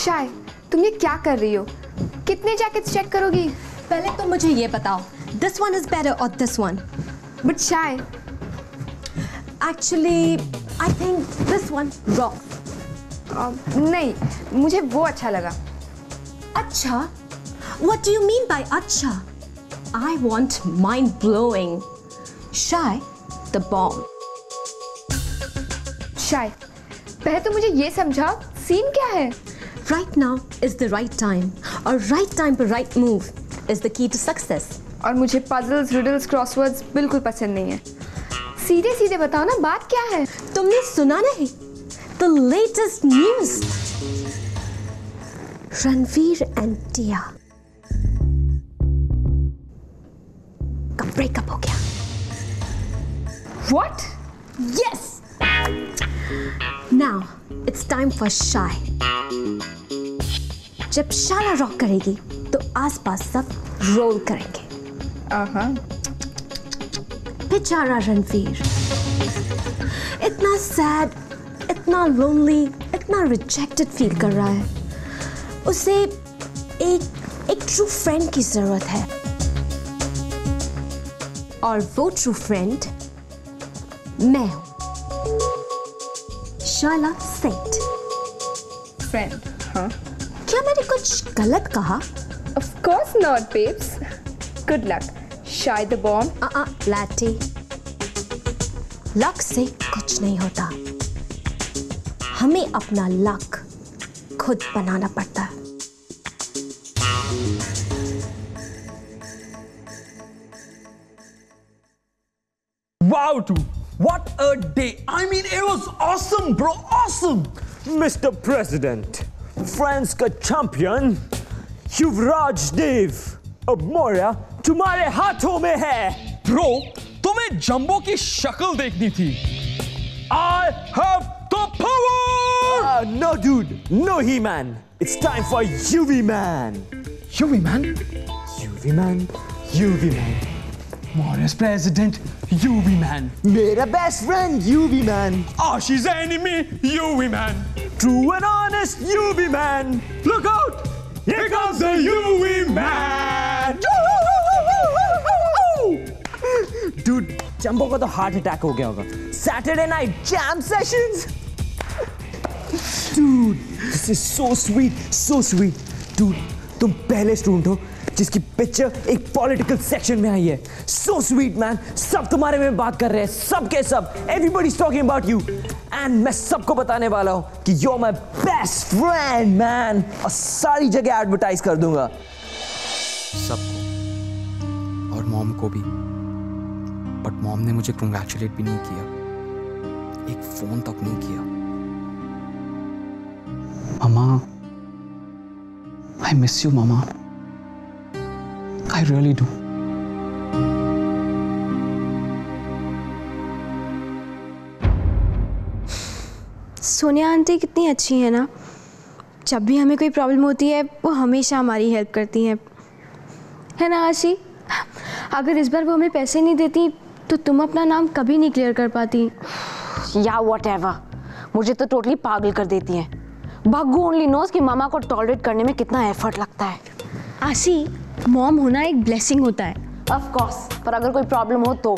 शाय, तुम ये क्या कर रही हो? कितने जैकेट्स चेक करोगी? पहले तो मुझे ये बताओ, this one is better or this one? But shy, Actually, I think this one wrong. नहीं, मुझे वो अच्छा लगा। अच्छा? What do you mean by अच्छा? I want mind blowing. Shy, the bomb. शाय, पहले तो मुझे ये समझाओ, सीन क्या है? Right now is the right time. Or right time पर right move is the key to success. और मुझे पजल्स, रिडल्स, क्रॉसवर्ड्स बिल्कुल पसंद नहीं है। सीधे सीधे बताओ ना, बात क्या है? तुमने सुना नहीं? The latest news. Ranveer and Tia का ब्रेकअप हो गया। What? Yes. Now it's time for Shy. जब शाला रॉक करेगी तो आसपास सब रोल करेंगे। बेचारा रणवीर इतना सैड, इतना लोनली, इतना रिजेक्टेड फील कर रहा है। उसे एक ट्रू फ्रेंड की जरूरत है, और वो ट्रू फ्रेंड मैं हूं, शाला सेठ। फ्रेंड? हाँ? क्या मैंने कुछ गलत कहा? Of course not, babes. Good luck. Shy the bomb. लैटी, लक से कुछ नहीं होता, हमें अपना लक खुद बनाना पड़ता है। Wow, dude. What a day. I mean, it was awesome, bro. Awesome. Mr. President, France का चैंपियन युवराज देव अब मौर्य तुम्हारे हाथों में है। Bro, तुम्हें जंबो की शक्ल देखनी थी। I have the power. No, dude. No, He-Man. It's time for UV-Man. UV-Man? UV-Man. UV-Man. Morris President, UV-Man. मेरा best friend UV-Man. Ashi's enemy, UV-Man. True and honest UV-Man. Look out! Here comes the UV-Man. Dude, jumbo को तो heart attack हो गया होगा। Saturday night jam sessions. Dude, this is so sweet, so sweet. Dude, तुम पहले student हो जिसकी picture एक पॉलिटिकल सेक्शन में आई है। So sweet man, सब तुम्हारे में बात कर रहे हैं, सब के सब। Everybody's talking about you. And मैं सबको बताने वाला हूँ कि you're my best friend man. और सारी जगह एडवर्टाइज कर दूंगा। सबको और मॉम को भी। बट मॉम ने मुझे कंग्रेचुलेट भी नहीं किया, एक फोन तक नहीं किया। Mama, I miss you mama, I really do. Sonia aunty कितनी अच्छी है ना, जब भी हमें कोई प्रॉब्लम होती है वो हमेशा हमारी हेल्प करती हैं, है ना आशी? अगर इस बार वो हमें पैसे नहीं देती तो तुम अपना नाम कभी नहीं क्लियर कर पाती। या व्हाटएवर, मुझे तो टोटली पागल कर देती हैं। भग्गू ओनली नोज कि मामा को टॉलरेट करने में कितना एफर्ट लगता है। आशी, मॉम होना एक ब्लेसिंग होता है। ऑफ कोर्स, पर अगर कोई प्रॉब्लम हो तो।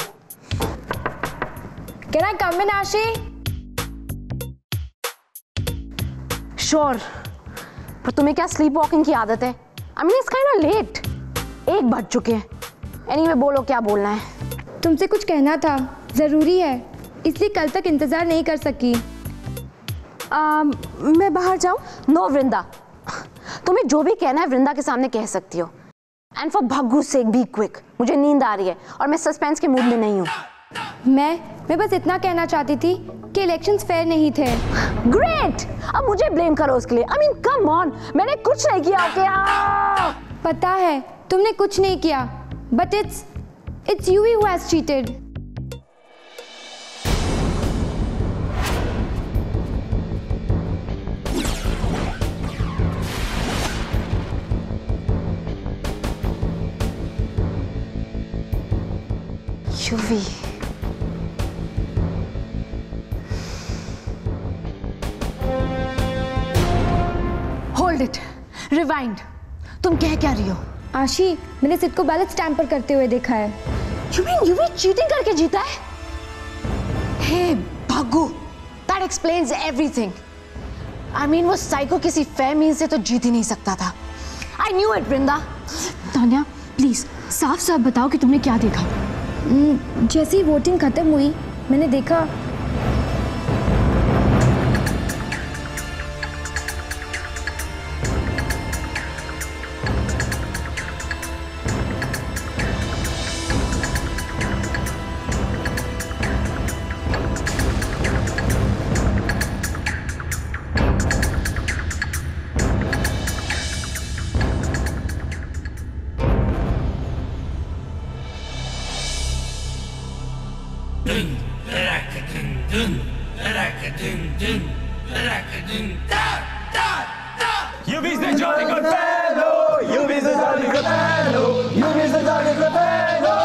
Can I come in, Ashi? Sure, पर तुम्हें क्या स्लीप वॉकिंग की आदत है? I mean it's kind of late, 1 बज चुके हैं। एनीवे, बोलो क्या बोलना है। तुमसे कुछ कहना था, जरूरी है, इसलिए कल तक इंतजार नहीं कर सकी। मैं बाहर जाऊं? नो वृंदा, तुम्हें जो भी कहना है वृंदा के सामने कह सकती हो। And for Bhaggu sake be quick, मुझे नींद आ रही है और मैं सस्पेंस के मूड में नहीं हूँ। मैं बस इतना कहना चाहती थी कि इलेक्शंस फेयर नहीं थे। ग्रेट, अब मुझे ब्लेम करो उसके लिए। आई मीन कम ऑन, मैंने कुछ नहीं किया। क्या? पता है तुमने कुछ नहीं किया, but it's you who has cheated. Yuvi, hold it, rewind. तुम कह क्या रही हो? आशी, मैंने सिड को बैलेंस टैम्पर करते हुए देखा है। You mean युवी चीटिंग करके जीता है? हे भागू, that explains everything. I mean वो साइको किसी फेयर मींस से तो जीत ही नहीं सकता था। I knew it, Vrinda. Tanya please साफ साफ बताओ कि तुमने क्या देखा। जैसे ही वोटिंग खत्म हुई, मैंने देखा Yuvi's the jolly good fellow. Yuvi's the jolly good fellow. Yuvi's the jolly good fellow.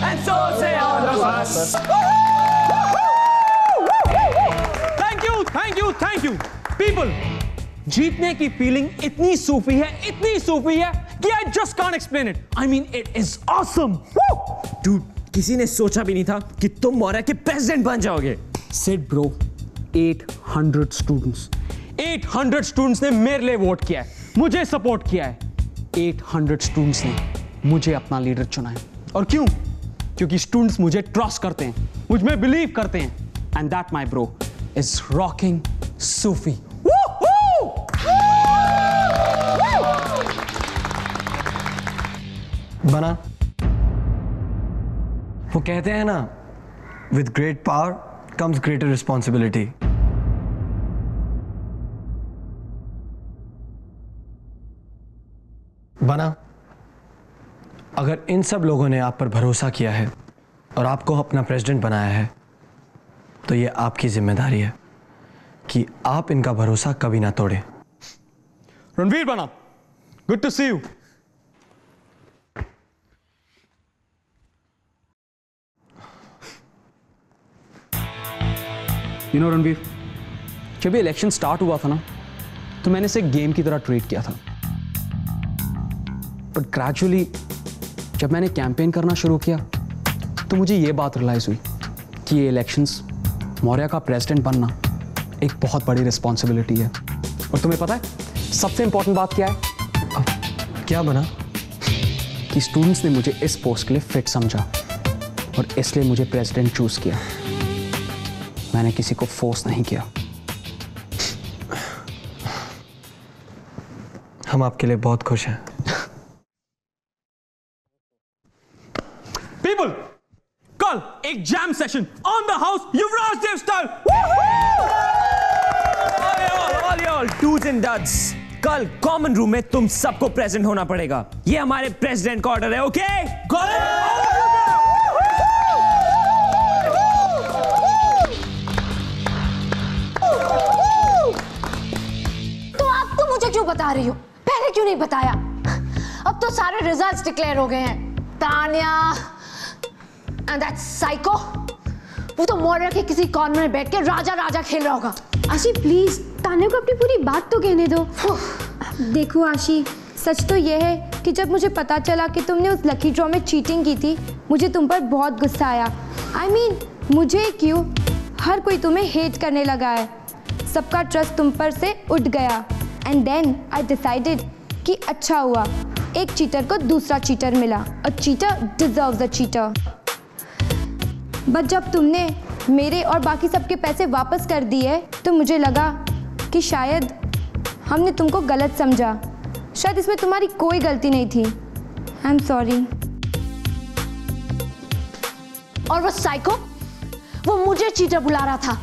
And so say all of us. Thank you, thank you, thank you. People, जीतने की फीलिंग इतनी सूफी है कि I just can't explain it. I mean, it is awesome. Dude, किसी ने सोचा भी नहीं था कि तुम मौर्य के प्रेसिडेंट बन जाओगे। Sid bro, 800 स्टूडेंट्स ने मेरे लिए वोट किया है, मुझे सपोर्ट किया है। 800 स्टूडेंट्स ने मुझे अपना लीडर चुना है। और क्यों? क्योंकि स्टूडेंट्स मुझे ट्रस्ट करते हैं, मुझ में बिलीव करते हैं। And that my bro is rocking Sufi. बना, वो कहते हैं ना, with great power comes greater responsibility. बना, अगर इन सब लोगों ने आप पर भरोसा किया है और आपको अपना प्रेसिडेंट बनाया है, तो ये आपकी जिम्मेदारी है कि आप इनका भरोसा कभी ना तोड़ें। रणवीर बना, good to see you. You know Ranveer, जब ये इलेक्शन स्टार्ट हुआ था ना, तो मैंने इसे गेम की तरह ट्रीट किया था। बट ग्रेजुअली जब मैंने कैंपेन करना शुरू किया, तो मुझे ये बात रियलाइज हुई कि ये इलेक्शंस, मौर्य का प्रेसिडेंट बनना एक बहुत बड़ी रिस्पॉन्सिबिलिटी है। और तुम्हें पता है सबसे इंपॉर्टेंट बात क्या है? क्या बना? कि स्टूडेंट्स ने मुझे इस पोस्ट के लिए फिट समझा और इसलिए मुझे प्रेसिडेंट चूज किया। मैंने किसी को फोर्स नहीं किया। हम आपके लिए बहुत खुश हैं। पीपल, कल एक jam session on the house Yuvraj Dev style. All y'all do's and duds, कल कॉमन रूम में तुम सबको प्रेजेंट होना पड़ेगा। ये हमारे प्रेसिडेंट का ऑर्डर है, ओके? तो आप तो मुझे क्यों बता रही हो? पहले क्यों नहीं बताया? अब तो सारे रिजल्ट्स डिक्लेयर हो गए हैं। तान्या एंड दैट साइको, वो तो मौर्य के किसी कॉर्नर में बैठ के राजा राजा खेल रहा होगा। आशी प्लीज तान्या को अपनी पूरी बात तो कहने दो। देखो आशी, सच तो यह है कि जब मुझे पता चला कि तुमने उस लकी ड्रॉ में चीटिंग की थी, मुझे तुम पर बहुत गुस्सा आया। I mean, मुझे क्यों, हर कोई तुम्हें हेट करने लगा है। सबका ट्रस्ट तुम पर से उठ गया। एंड देन आई डिसाइडेड कि अच्छा हुआ, एक चीटर को दूसरा चीटर मिला और cheater deserves a cheater. But जब तुमने मेरे और बाकी सबके पैसे वापस कर दिए, तो मुझे लगा कि शायद हमने तुमको गलत समझा। शायद इसमें तुम्हारी कोई गलती नहीं थी। I am sorry. और वो साइको, वो मुझे चीटर बुला रहा था।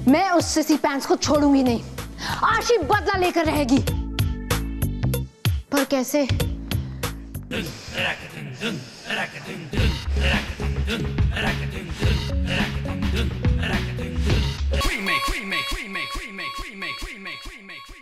मैं उस सिसी पैंट्स को छोड़ूंगी नहीं। आशी बदला लेकर रहेगी। पर कैसे? Remake, remake, remake, remake, remake, remake, remake, remake.